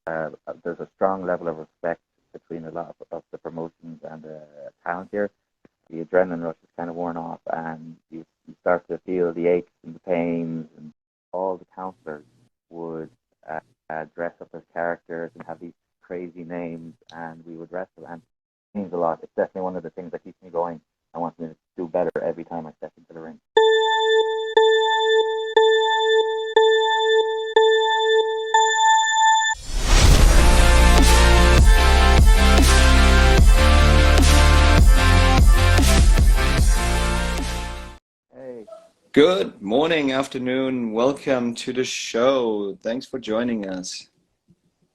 there's a strong level of respect between a lot of the promotions and the talent here. The adrenaline rush is kind of worn off, and you start to feel the aches and the pains, and all the counselors would dress up as characters and have these crazy names, and we would wrestle, and it means a lot. It's definitely one of the things that keeps me going. I want me to do better every time I step into the ring. Hey. Good morning, afternoon. Welcome to the show. Thanks for joining us.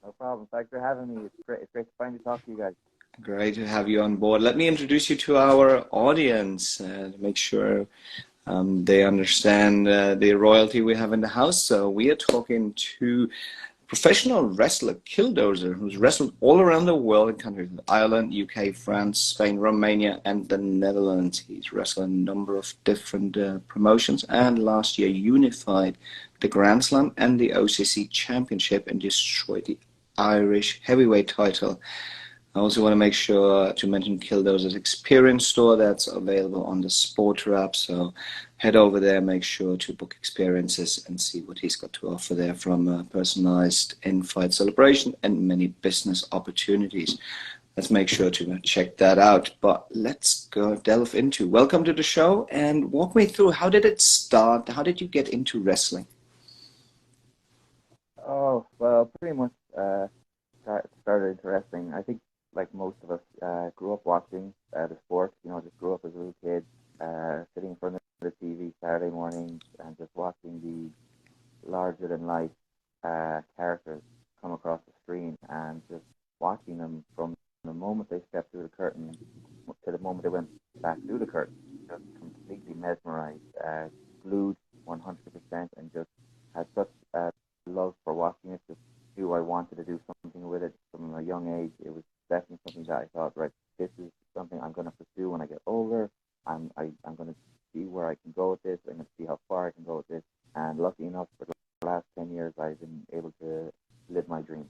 No problem. Thanks for having me. It's great to finally talk to you guys. Great to have you on board. Let me introduce you to our audience to make sure they understand the royalty we have in the house. So we are talking to professional wrestler Killdozer, who's wrestled all around the world in countries like Ireland, UK, France, Spain, Romania, and the Netherlands. He's wrestled a number of different promotions, and last year unified the Grand Slam and the OCC Championship and destroyed the Irish heavyweight title. I also want to make sure to mention Killdozer's experience store that's available on the SPRTER app. So head over there, make sure to book experiences and see what he's got to offer there, from personalized in-fight celebration and many business opportunities. Let's make sure to check that out. But let's go delve into. Welcome to the show, and walk me through, how did it start? How did you get into wrestling? Oh, well, pretty much started into wrestling. I think, like most of us, grew up watching the sport. Just grew up as a little kid, sitting in front of the TV Saturday mornings and just watching the larger-than-life characters come across the screen, and just watching them from the moment they stepped through the curtain to the moment they went back through the curtain. Just completely mesmerized, glued 100%, and just had such love for watching it. Just knew I wanted to do something with it from a young age. It was definitely something that I thought, right, this is something I'm going to pursue when I get older. I'm going to see where I can go with this. I'm going to see how far I can go with this. And lucky enough, for the last 10 years, I've been able to live my dream.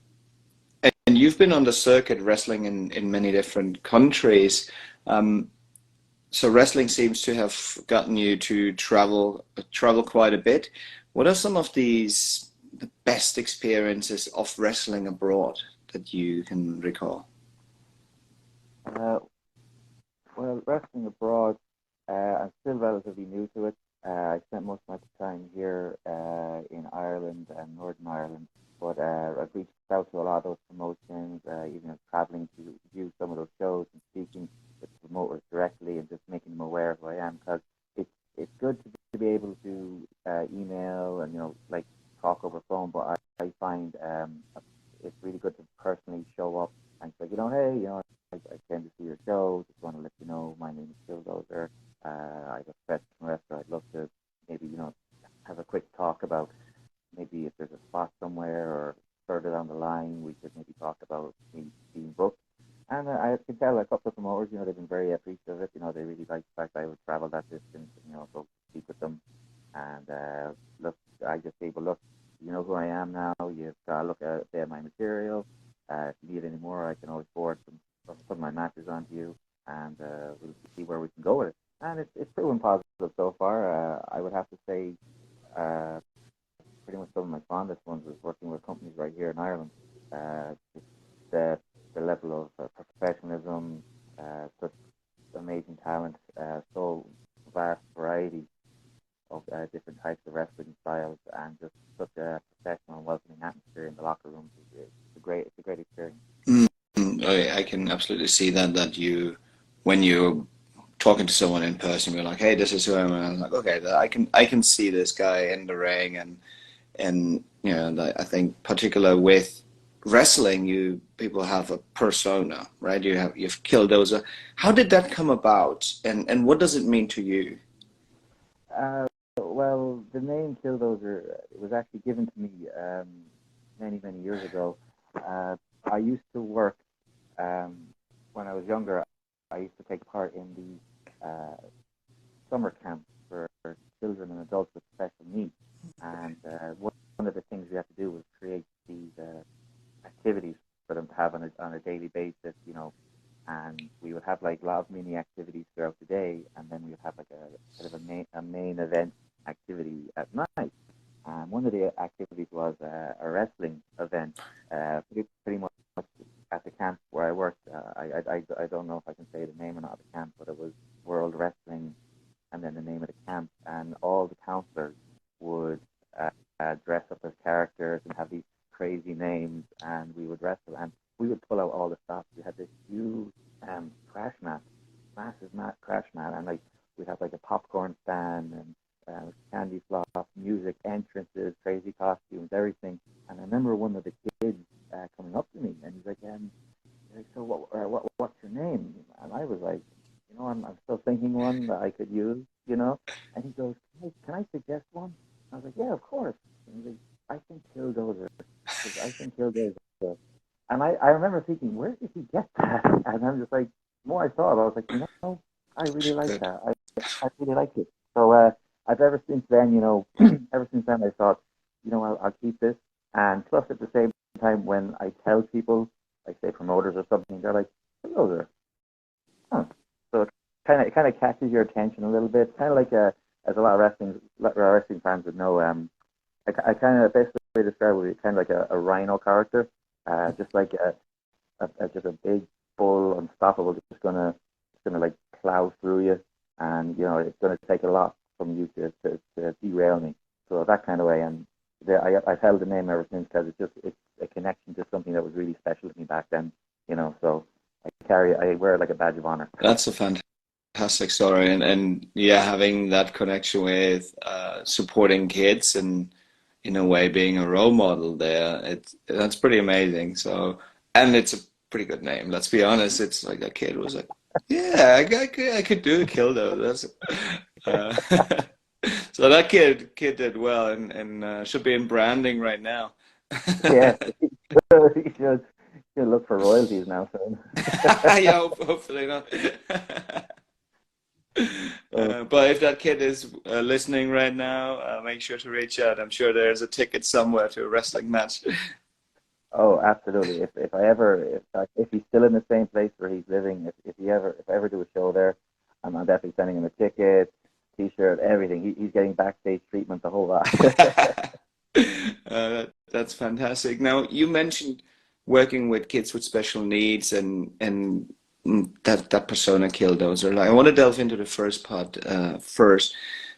And you've been on the circuit wrestling in many different countries. So wrestling seems to have gotten you to travel quite a bit. What are some of the best experiences of wrestling abroad that you can recall? Well, wrestling abroad, I'm still relatively new to it. I spent most of my time here in Ireland and Northern Ireland, but I've reached out to a lot of those promotions, even traveling to view some of those shows and speaking with promoters directly and just making them aware of who I am, because it's good to be able to email and like talk over phone, but I find it's really good to personally show up and say, hey, I came to see your show. Just want to let you know my name is Killdozer. I'm a professional wrestler. I'd love to maybe have a quick talk about maybe if there's a spot somewhere, or further down the line we could maybe talk about me being booked. And I can tell a couple of promoters, they've been very appreciative of it. They really like the fact that I would travel that distance, go speak with them. And look, I just say, well, look, you know who I am now. You've got to look at my material. If you need any more, I can always forward some my matches onto you, and we'll see where we can go with it. And it's proven positive so far. I would have to say, pretty much some of my fondest ones was working with companies right here in Ireland. The level of professionalism, such amazing talent, so vast variety of different types of wrestling styles, and just such a professional and welcoming atmosphere in the locker rooms. It's a great experience. I can absolutely see that when you're talking to someone in person, you're like, hey, this is who I am, and I'm like, okay, I can see this guy in the ring, and I think particular with wrestling, people have a persona, right? You've Killdozer. How did that come about, and what does it mean to you? Well, the name Killdozer was actually given to me many years ago. I used to work when I was younger. I used to take part in the summer camp for children and adults with special needs, and one of the things we had to do was create these activities for them to have on a daily basis, and we would have like a lot of mini activities throughout the day, and then we would have like a kind of a main event activity at night. And one of the activities was a wrestling event, pretty much at the camp where I worked. I don't know if I can say the name or not of the camp, but it was World Wrestling, and then the name of the camp, and all the counselors would dress up as characters and have these crazy names, and we would wrestle, and we would pull out all the stuff. We had this huge crash mat, massive crash mat, and like we'd have like a popcorn stand and candy floss, music, entrances, crazy costumes, everything. And I remember one of the kids coming up to me, and he's like, so what's your name? And I was like, I'm still thinking one that I could use, And he goes, can I suggest one? I was like, yeah, of course. And he's like, I think Killdozer. I think Killdozer. And I remember thinking, where did he get that? And I'm just like, the more I saw it, I was like, I really like that. I really like it. So I've ever since then, I thought, I'll keep this. And plus, at the same time, when I tell people, like say promoters or something, they're like, Killdozer. Huh. So it kind of catches your attention a little bit. Kind of like as a lot of wrestling fans would know, I kind of best way to describe it, kind of like a rhino character, just like just a big bull, unstoppable, just gonna like plow through you, and it's gonna take a lot from you to derail me. So that kind of way, and I've held the name ever since because it's a connection to something that was really special to me back then. So I wear it like a badge of honor. That's a fantastic story, and yeah, having that connection with supporting kids and in a way being a role model there, that's pretty amazing. So, and it's a pretty good name. Let's be honest. It's like that kid was like, yeah, I could do a kill though. That's so that kid did well, and should be in branding right now. Yeah, you should look for royalties now soon. Yeah, hopefully not. But if that kid is listening right now, make sure to reach out. I'm sure there's a ticket somewhere to a wrestling match. Oh, absolutely. If he's still in the same place where he's living, if I ever do a show there, I'm definitely sending him a ticket, T-shirt, everything. He's getting backstage treatment, the whole lot. That's fantastic. Now, you mentioned working with kids with special needs and that persona Killdozer. Like, I want to delve into the first part first.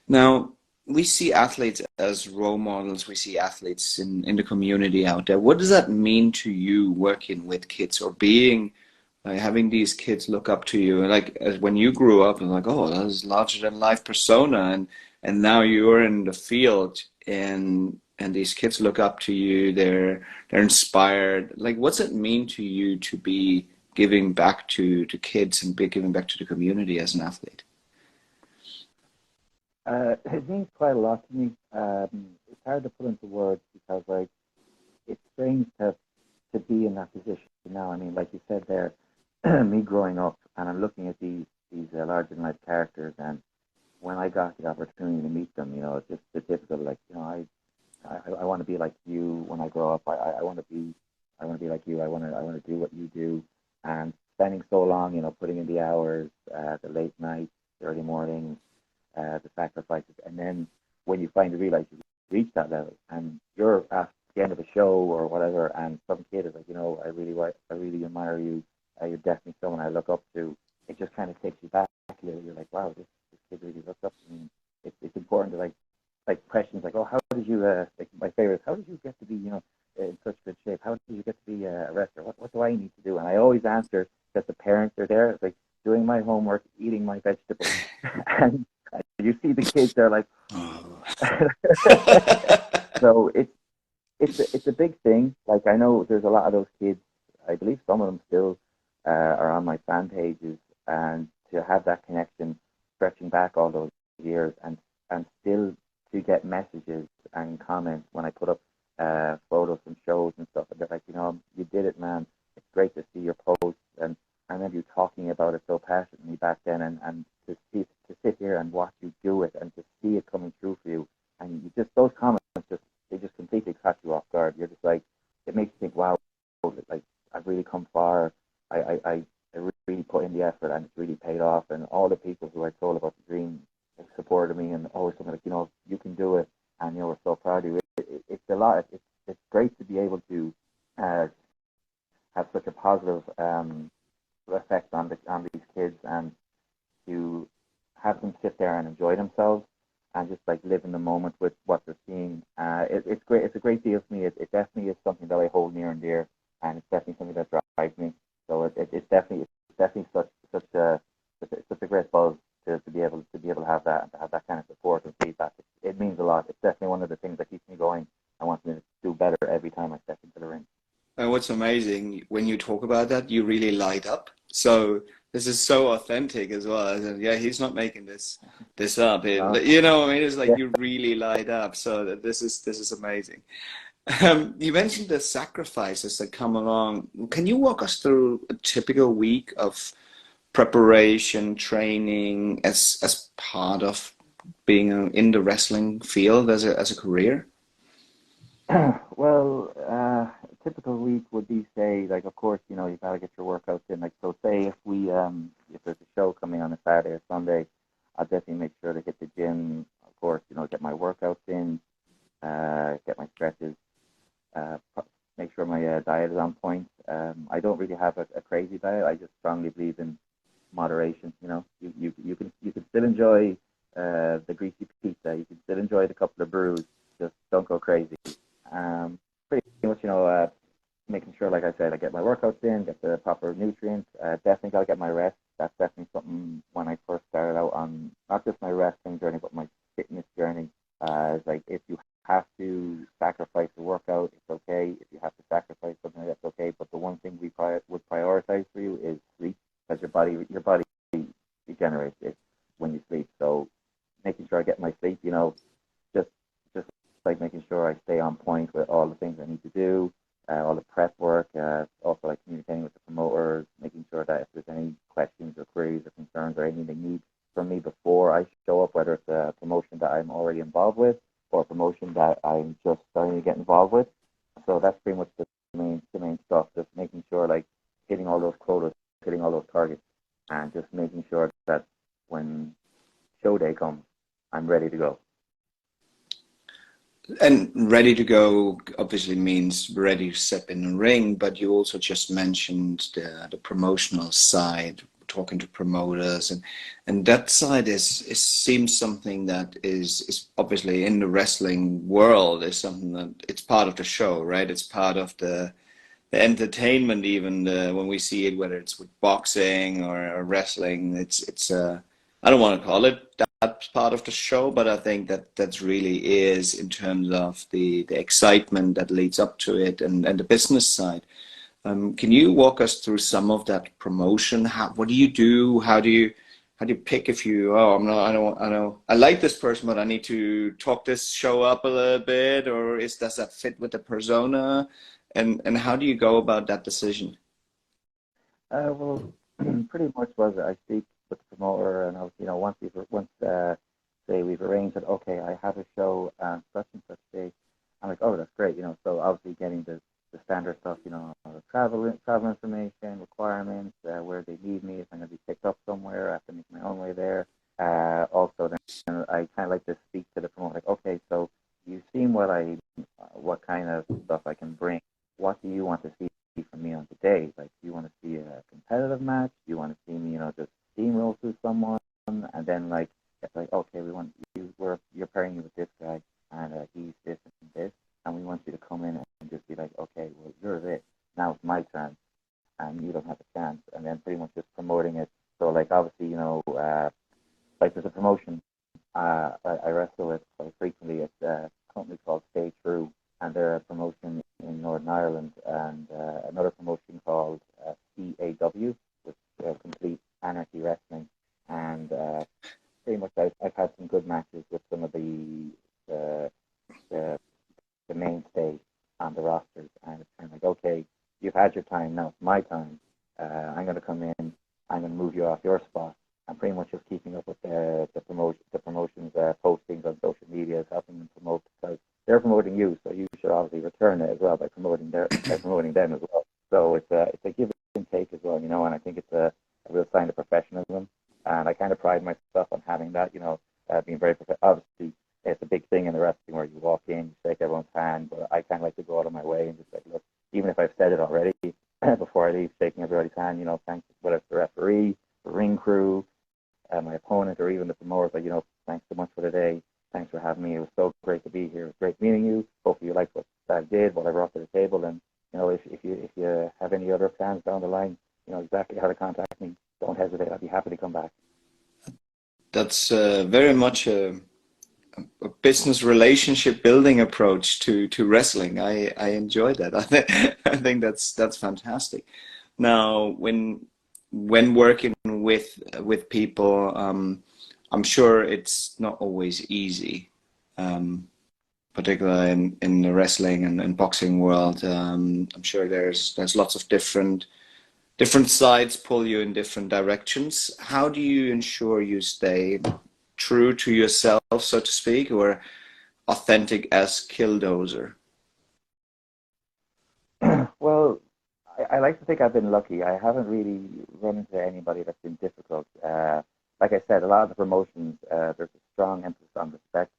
Now, we see athletes as role models. We see athletes in the community out there. What does that mean to you working with kids or being having these kids look up to you? Like when you grew up and like, oh, that was larger than life persona, and now you're in the field and these kids look up to you. They're inspired. Like, what's it mean to you to be giving back to kids and be giving back to the community as an athlete? It means quite a lot to me. It's hard to put into words because, like, it's strange to be in that position now. I mean, like you said there, me growing up, and I'm looking at these larger than life characters, and when I got the opportunity to meet them, it's just the typical, like, I want to be like you when I grow up. I want to be like you. I want to do what you do, and spending so long, putting in the hours, the late nights, early mornings, the sacrifices, and then when you finally realize you reach that level, and you're at the end of a show or whatever, and some kid is like, I really admire you. You're definitely someone I look up to. It just kind of takes you back. You're like, wow, this kid really looks up to me. It's important to like questions like, oh, how did you like my favorite? How did you get to be in such good shape? How did you get to be a wrestler? What do I need to do? And I always answer that the parents are there. It's like doing my homework, eating my vegetables, and you see the kids, they're like, so it's a big thing. Like, I know there's a lot of those kids. I believe some of them still are on my fan pages, and to have that connection stretching back all those years, and still to get messages and comments when I put up photos from shows and stuff, and they're like, you did it, man. It's great to see your posts, and I remember you talking about it so passionately back then, and to sit here and watch you do it, and to see it coming through for you, and those comments they just completely catch you off guard. You're just like, it makes you think, wow, come far. I really put in the effort, and it's really paid off. And all the people who I told about the dream supported me, and always something like, you can do it, and we're so proud of you. It's a lot. It's great to be able to have such a positive effect on these kids, and to have them sit there and enjoy themselves and just like live in the moment with what they're seeing. It's great. It's a great deal for me. It definitely is something that I hold near and dear, and it's definitely something that drives me. So it's definitely such a great buzz to be able to have that, and to have that kind of support and feedback. It means a lot. It's definitely one of the things that keeps me going. I want me to do better every time I step into the ring. And what's amazing, when you talk about that, you really light up. So this is so authentic as well. And yeah, he's not making this up. No? It's like Yeah. you really light up. So this is amazing. You mentioned the sacrifices that come along. Can you walk us through a typical week of preparation, training as part of being in the wrestling field as a career? Well, a typical week would be, say, like, of course, you got to get your workouts in. Like, so say if there's a show coming on a Saturday or Sunday, I'll definitely make sure to hit the gym. Of course, get my workouts in, get my stretches, make sure my diet is on point. I don't really have a crazy diet. I just strongly believe in moderation. You can still enjoy the greasy pizza. You can still enjoy the couple of brews. Just don't go crazy. Pretty much, making sure, like I said, I get my workouts in, get the proper nutrients. Definitely got to get my rest. That's definitely something when I first started out on not just my wrestling journey, but my fitness journey. It's like, if you have to sacrifice a workout, it's okay. If you have to sacrifice something, that's okay. But the one thing we would prioritize for you is sleep, because your body regenerates it when you sleep. So making sure I get my sleep, just like making sure I stay on point with all the things I need to do, all the prep work, also like communicating with the promoters, making sure that if there's any questions or queries or concerns or anything they need from me before I show up, whether it's a promotion that I'm already involved with or a promotion that I'm just starting to get involved with. So that's pretty much the main stuff, just making sure, like, hitting all those quotas, hitting all those targets, and just making sure that when show day comes, I'm ready to go. And ready to go obviously means ready to step in the ring, but you also just mentioned the promotional side, talking to promoters, and that side seems something that is obviously in the wrestling world, is something that it's part of the show, right? It's part of the entertainment, even when we see it, whether it's with boxing or wrestling. It's I don't want to call it that part of the show, but I think that's really is, in terms of the excitement that leads up to it, and the business side. Can you walk us through some of that promotion? What do you do? How do you pick, if you, I know I like this person, but I need to talk this show up a little bit, or does that fit with the persona? And how do you go about that decision? Well, pretty much was I speak with the promoter, and say we've arranged that, okay, I have a show such and such day. I'm like, oh, that's great, So obviously getting the standard stuff, the travel information, requirements, where they need me, if I'm going to be picked up somewhere, I have to make my own way there. Also, then I kind of like to speak to the promoter, like, okay, so you've seen what kind of stuff I can bring. What do you want to see from me on the day? Like, do you want to see a competitive match? Do you want to see me, just steamroll through someone? And then, like, it's like, okay, you're pairing you with this guy, and he's this and this, and we want you to come in and just be like, okay, well, you're this. Now it's my turn, and you don't have a chance. And then pretty much just promoting it. So, like, obviously, like, there's a promotion I wrestle with quite frequently. It's a company called Stay True, and they're a promotion in Northern Ireland, and another promotion called CAW, which is Complete Anarchy Wrestling. And pretty much I've had some good matches with some of the mainstays on the rosters, and it's kind of like, okay, you've had your time, now it's my time. I'm going to come in, I'm going to move you off your spot. I'm pretty much just keeping up with the promotions postings on social media, helping them promote, because they're promoting you, so you should obviously return it as well by promoting them as well. So it's a give and take as well, you know, and I think it's a real sign of professionalism. And I kind of pride myself on having that, you know, being very obviously it's a big thing in the wrestling where you walk in, you shake everyone's hand, but I kind of like to go out of my way and just like, look, even if I've said it already before I leave, shaking everybody's hand, you know, thanks, whether it's the referee, the ring crew, my opponent, or even the promoters, like, you know, thanks so much for today. Thanks for having me. It was so great to be here. It was great meeting you. Hopefully you liked what I did, what I brought to the table. And, you know, if you have any other plans down the line, you know exactly how to contact me. Don't hesitate. I'd be happy to come back. That's very much a business relationship building approach to wrestling. I enjoy that. I think that's fantastic. Now, when working with people, I'm sure it's not always easy, particularly in the wrestling and boxing world. I'm sure there's lots of different sides pull you in different directions. How do you ensure you stay true to yourself, so to speak, or authentic as Killdozer? Well, I like to think I've been lucky. I haven't really run into anybody that's been difficult. Like I said, a lot of the promotions, there's a strong emphasis on respect.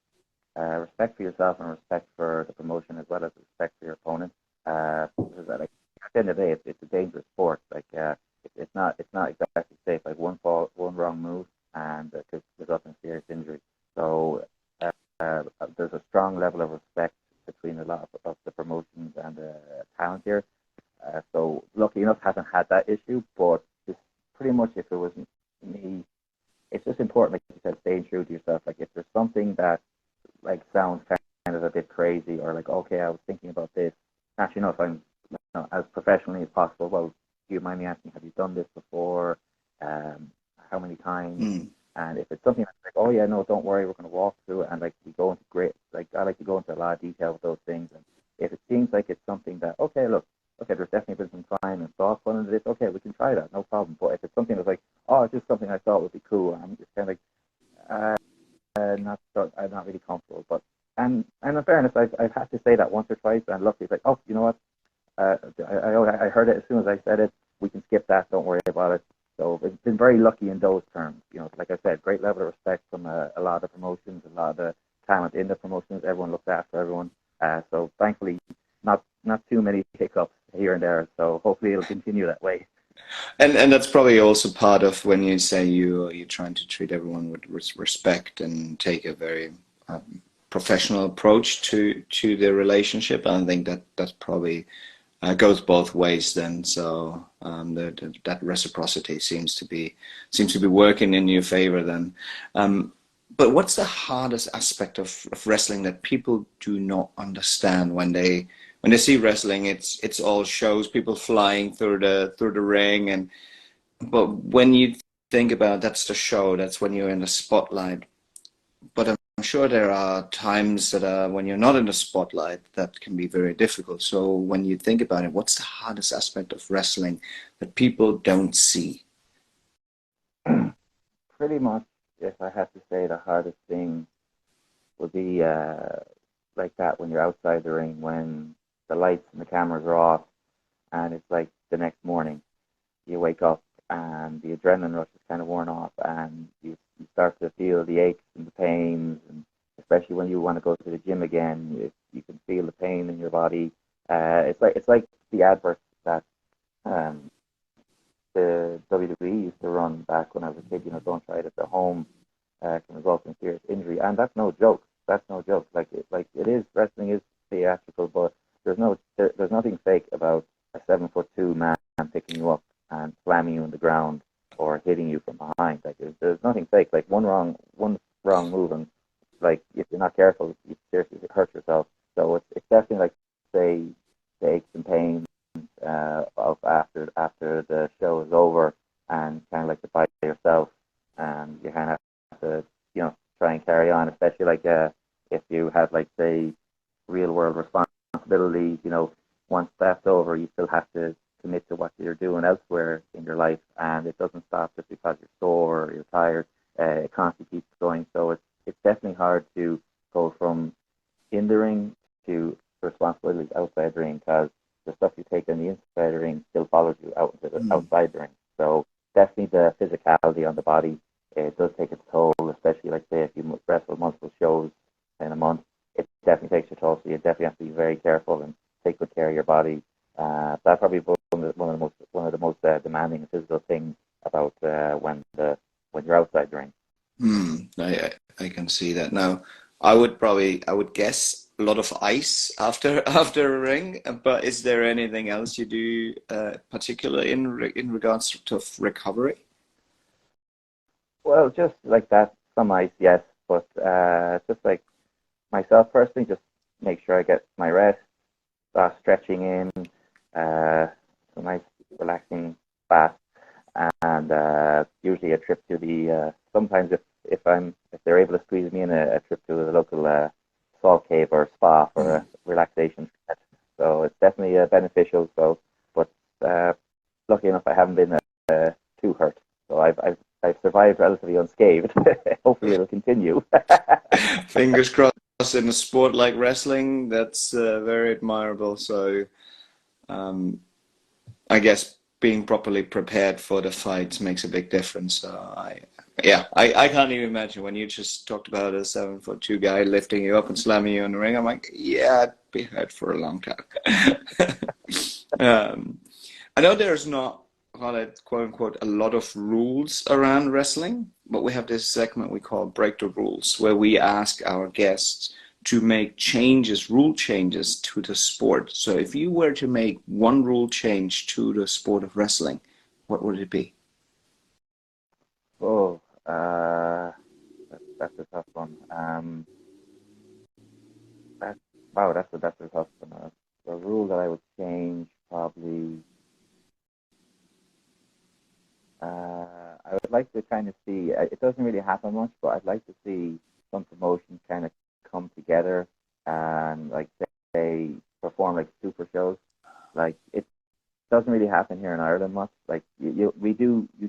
Respect for yourself and respect for the promotion as well as respect for your opponent. Because like, at the end of the day, it's a dangerous sport. Like it's not exactly safe. Like one wrong move, and could result in serious injury. So there's a strong level of respect between a lot of the promotions and the talent here. So lucky enough, haven't had that issue. But just pretty much, if it was me, it's just important, like you said, staying true to yourself. Like if there's something that like sounds kind of a bit crazy, or like, okay, I was thinking about this. Actually, no, if I'm as professionally as possible, well, do you mind me asking, have you done this before? How many times? And if it's something like, oh yeah, no, don't worry, we're going to walk through it, and like we go into I like to go into a lot of detail with those things. And if it seems like it's something that, okay, look, okay, there's definitely been some time and thought put into this, okay, we can try that, no problem. But if it's something that's like, oh, it's just something I thought would be cool, I'm just kind of like, I'm not really comfortable. But and in fairness, I've had to say that once or twice, and luckily it's like, oh, you know what? I heard it as soon as I said it. We can skip that. Don't worry about it. So it's been very lucky in those terms. You know, like I said, great level of respect from a lot of the promotions, a lot of the talent in the promotions. Everyone looks after everyone. So thankfully, not too many hiccups here and there. So hopefully it'll continue that way. And that's probably also part of when you say you're trying to treat everyone with respect and take a very professional approach to the relationship. I think that's probably goes both ways then. So that reciprocity seems to be working in your favor then. But what's the hardest aspect of wrestling that people do not understand when they see wrestling? It's all shows, people flying through the ring, but when you think about that's the show, that's when you're in the spotlight. But I'm sure there are times that when you're not in the spotlight that can be very difficult. So when you think about it, what's the hardest aspect of wrestling that people don't see? Pretty much, if I had to say, the hardest thing would be like that when you're outside the ring, when the lights and the cameras are off, and it's like the next morning. You wake up and the adrenaline rush is kind of worn off, and you start to feel the aches and the pains, and especially when you want to go to the gym again, you can feel the pain in your body. It's like the adverts that the WWE used to run back when I was a kid. You know, don't try it at home, can result in serious injury, and that's no joke. That's no joke. Like it is, wrestling is theatrical, but there's nothing fake about a 7'2" man picking you up and slamming you in the ground or hitting you from behind. Like there's nothing fake. Like one wrong move, and like if you're not careful, you seriously hurt yourself. So it's definitely like say the aches and pains of after the show is over, and kind of like to fight yourself, and you kind of have to try and carry on, especially like if you have like say real world responsibilities. Once that's over, you still have to commit to what you're doing elsewhere in your life, and it doesn't stop just because you're sore or you're tired. It constantly keeps going. So it's definitely hard to go from in the ring to responsibilities outside the ring, because the stuff you take on the inside ring still follows you out into the outside the ring. So definitely the physicality on the body, it does take its toll, especially like say if you wrestle multiple shows in a month, it definitely takes your toll. So you definitely have to be very careful and take good care of your body. That's probably one of the most demanding physical things about when you're outside the ring. I can see that now. I would guess a lot of ice after after a ring. But is there anything else you do, particularly in regards to recovery? Well, just like that, some ice, yes, but just like myself personally, just make sure I get my rest, start stretching in, a nice relaxing bath, and usually a trip to the. Sometimes if they're able to squeeze me in a trip to the local salt cave or spa for a relaxation. So it's definitely beneficial. So, but lucky enough, I haven't been too hurt. So I've survived relatively unscathed. Hopefully, it'll continue. Fingers crossed. In a sport like wrestling, that's very admirable. So, I guess being properly prepared for the fights makes a big difference. So I can't even imagine when you just talked about a 7'2" guy lifting you up and slamming you in the ring. I'm like, yeah, I'd be hurt for a long time. I know there's not, call it quote unquote, a lot of rules around wrestling, but we have this segment we call Break the Rules, where we ask our guests to make rule changes to the sport. So if you were to make one rule change to the sport of wrestling, what would it be? Oh, that's a tough one. That's a tough one. The rule that I would change probably. I would like to kind of see. It doesn't really happen much, but I'd like to see some promotions kind of come together and like say perform like super shows. Like it doesn't really happen here in Ireland much. Like you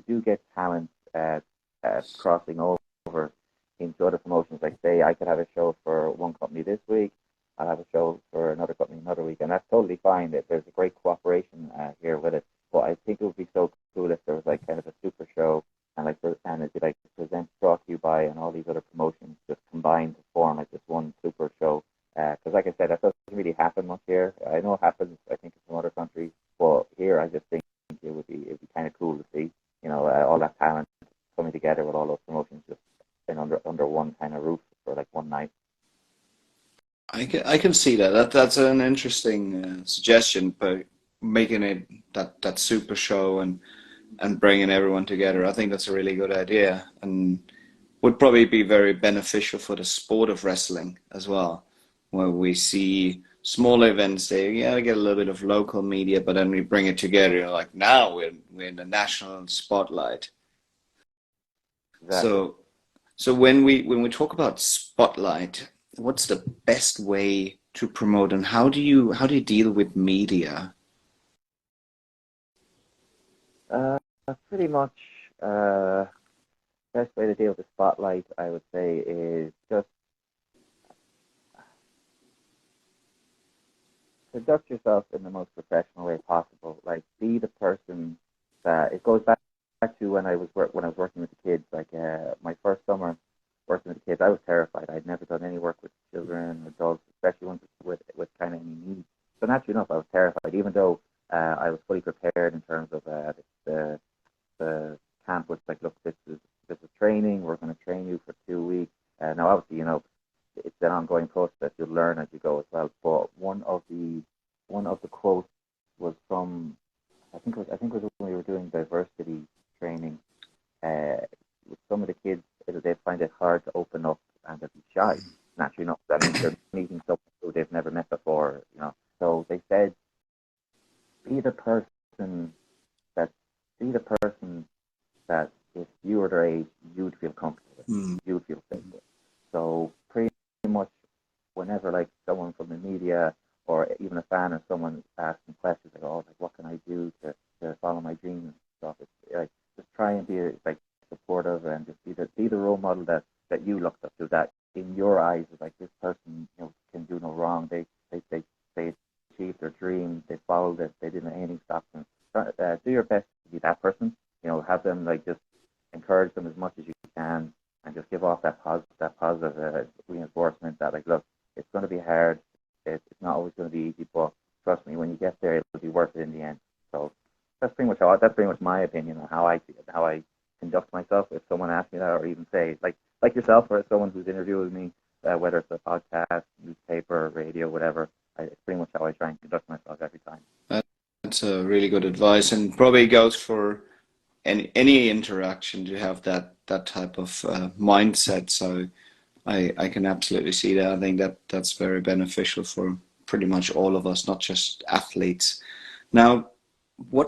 do get talent crossing over into other promotions. Like say I could have a show for one company this week, I'll have a show for another company another week, and that's totally fine. There's a great cooperation here with it. But I think it would be so cool if there was like kind of a super show and it'd be like brought to you by and all these other promotions just combined to form like this one super show. Because like I said, that doesn't really happen much here. I know it happens, I think, in some other countries, but here I just think it'd be kind of cool to see, all that talent coming together with all those promotions just under one kind of roof for like one night. I can see that. That's an interesting suggestion, but making it that super show and bringing everyone together, I think that's a really good idea and would probably be very beneficial for the sport of wrestling as well, where we see small events, they get a little bit of local media, but then we bring it together. Like now we're in the national spotlight. Exactly. So when we talk about spotlight, what's the best way to promote, and how do you deal with media? Pretty much, best way to deal with the spotlight, I would say, is just conduct yourself in the most professional way possible. Like, be the person that it goes back to when I was working with the kids. Like, my first summer working with the kids, I was terrified. I'd never done any work with children, adults, especially ones with kind of any needs. So naturally enough, I was terrified, even though I was fully prepared in terms of the camp was like, look, this is training. We're going to train you for 2 weeks. Now, obviously, it's an ongoing process. You'll learn as you go as well. But one of the quotes was from I think it was when we were doing diversity training. With some of the kids, they find it hard to open up and to be shy. Naturally enough, I mean, they're meeting someone who they've never met before. So they said, be the person that if you were their age, you'd feel comfortable with, you'd feel safe with. So pretty much whenever like someone from the media or even a fan or someone asking questions like, oh, like what can I do to follow my dreams and stuff, it's like just try and be like supportive and just be the role model that you looked up to, that in your eyes is like this person can do no wrong. They achieved their dream, they followed it, they didn't let anything stop them. your best to be that person. Have them like just encourage them as much as you can, and just give off that positive reinforcement that like, look, it's going to be hard. It's not always going to be easy, but trust me, when you get there, it'll be worth it in the end. So that's pretty much my opinion on how I see it, how I conduct myself. If someone asks me that, or even say like yourself, or someone who's interviewing me, whether it's a podcast, newspaper, radio, whatever, it's pretty much how I try and conduct myself every time. That's a really good advice, and probably goes for any interaction to have that type of mindset. So I can absolutely see that. I think that's very beneficial for pretty much all of us, not just athletes. Now, we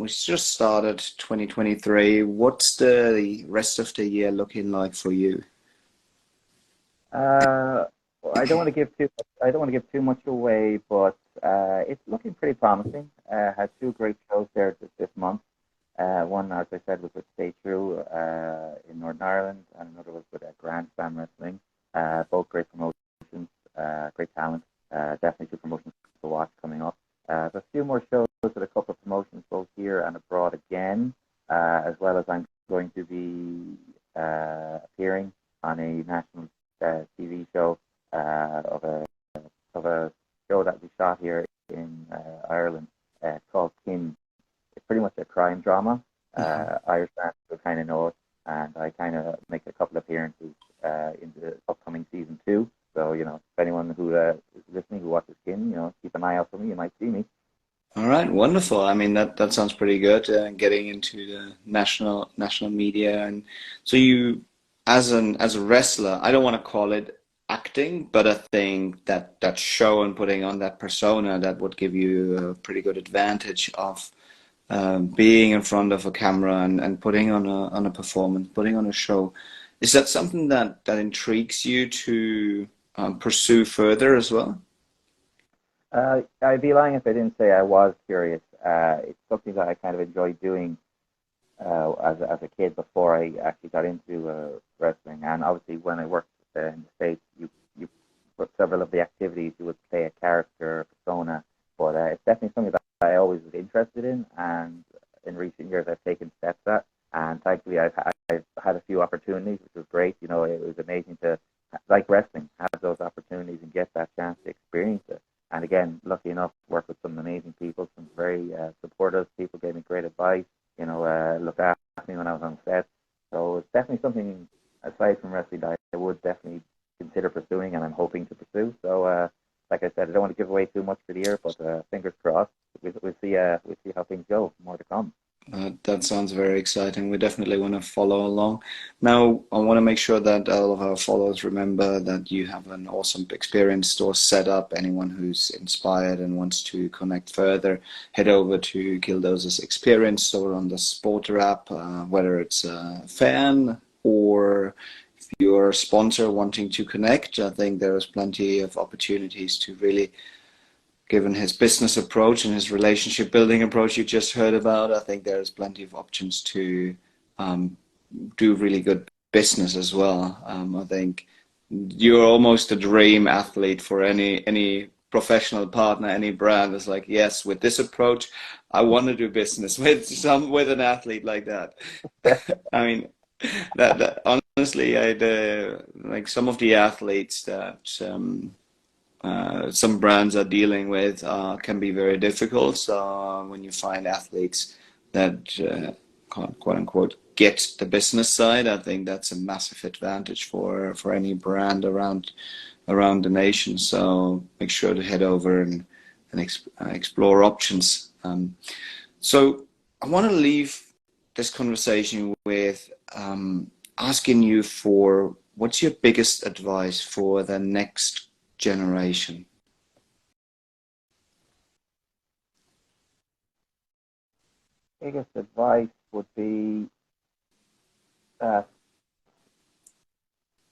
just started 2023. What's the rest of the year looking like for you? I don't want to give too much away, but it's looking pretty promising. Had two great shows there this month. One, as I said, was with Stay True in Northern Ireland, and another was with Grand Slam Wrestling. Both great promotions, great talent. Definitely two promotions to watch coming up. There's a few more shows with a couple of promotions both here and abroad again, as well as I'm going to be appearing on a national TV show of a show that we shot here in Ireland called Kin. It's pretty much a crime drama. Irish fans will kind of know it, and I kind of make a couple of appearances in the upcoming season 2. So, if anyone who is listening who watches Kin, keep an eye out for me. You might see me. All right, wonderful. I mean, that sounds pretty good. Getting into the national media, and so you, as a wrestler, I don't want to call it acting, but I think that show and putting on that persona, that would give you a pretty good advantage of being in front of a camera and putting on a performance, putting on a show. Is that something that intrigues you to pursue further as well? I'd be lying if I didn't say I was curious. It's something that I kind of enjoyed doing as a kid before I actually got into wrestling. And obviously, when I worked in the States, you for several of the activities, you would play a character, a persona. But it's definitely something that I always was interested in, and in recent years I've taken steps at. And thankfully, I've had a few opportunities, which was great. It was amazing to, like wrestling, have those opportunities and get that chance to experience it. And again, lucky enough to work with some amazing people, some very supportive people, gave me great advice, looked after me when I was on set. So it's definitely something, aside from wrestling, that I would definitely consider pursuing, and I'm hoping to pursue. So, like I said, I don't want to give away too much for the year, but fingers crossed. We'll see how things go. More to come. That sounds very exciting. We definitely want to follow along. Now, I want to make sure that all of our followers remember that you have an awesome experience store set up. Anyone who's inspired and wants to connect further, head over to Killdozer's experience store on the SPRTER app, whether it's a fan or if you're a sponsor wanting to connect. I think there is plenty of opportunities to really, given his business approach and his relationship building approach you just heard about, I think there's plenty of options to do really good business as well. I think you're almost a dream athlete for any professional partner, any brand. It's like, yes, with this approach, I want to do business with an athlete like that. I mean, that honestly, like some of the athletes that some brands are dealing with can be very difficult. So when you find athletes that quote unquote get the business side, I think that's a massive advantage for any brand around the nation. So make sure to head over and explore options. So I want to leave this conversation with asking you for what's your biggest advice for the next generation? Biggest advice would be that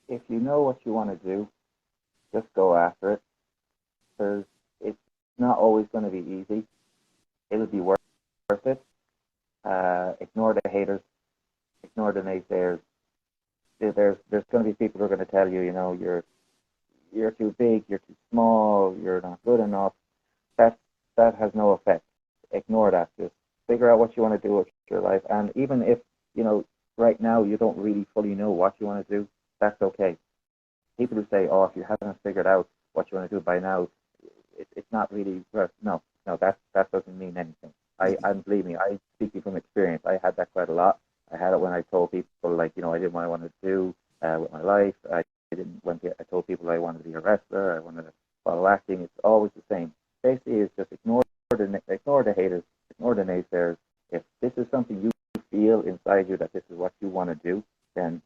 if you know what you want to do, just go after it. Because it's not always going to be easy. It'll be worth it. Ignore the haters. Ignore the naysayers. There's going to be people who are going to tell you, you're too big, you're too small, you're not good enough. That has no effect. Ignore that. Just figure out what you want to do with your life. And even if, right now you don't really fully know what you want to do, that's okay. People who say, oh, if you haven't figured out what you want to do by now, it's not really, no, that doesn't mean anything. And believe me, I speaking from experience, I had that quite a lot. I had it when I told people, like, I didn't know what I wanted to do with my life. I told people I wanted to be a wrestler, I wanted to follow acting. It's always the same. Basically, it's just ignore the haters, ignore the naysayers. If this is something you feel inside you that this is what you want to do, then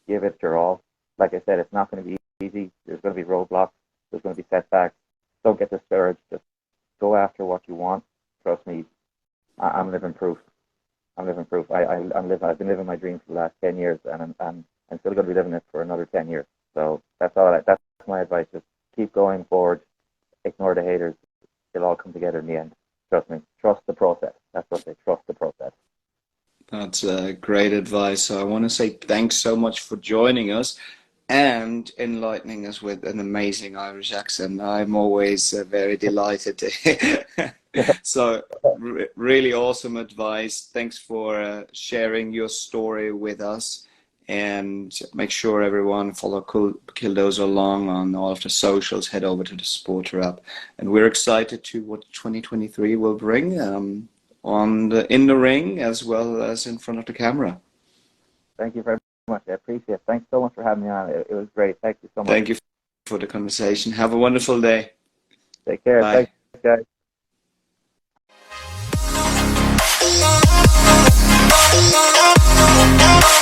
give it your all. Like I said, it's not going to be easy. There's going to be roadblocks. There's going to be setbacks. Don't get discouraged. Just go after what you want. Trust me, I'm living proof. I've been living my dream for the last 10 years, and I'm still going to be living it for another 10 years. So that's my advice. Just keep going forward. Ignore the haters. It'll all come together in the end. Trust me. Trust the process. That's what they trust the process. That's great advice. So I want to say thanks so much for joining us and enlightening us with an amazing Irish accent. I'm always very delighted. So really awesome advice. Thanks for sharing your story with us. And make sure everyone follow Killdozer along on all of the socials. Head over to the SPRTER app. And we're excited to what 2023 will bring in the ring as well as in front of the camera. Thank you very much. I appreciate it. Thanks so much for having me on. It was great. Thank you so much. Thank you for the conversation. Have a wonderful day. Take care. Bye. Thanks, guys.